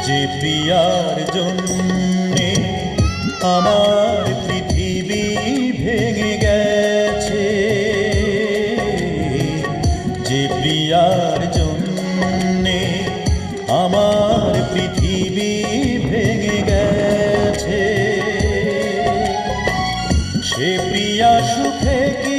যে প্রিয়ার জন্যে আমার পৃথিবী ভেঙে গেছে, যে প্রিয়ার জন্যে আমার পৃথিবী ভেঙে গেছে, সে প্রিয়া সুখে কি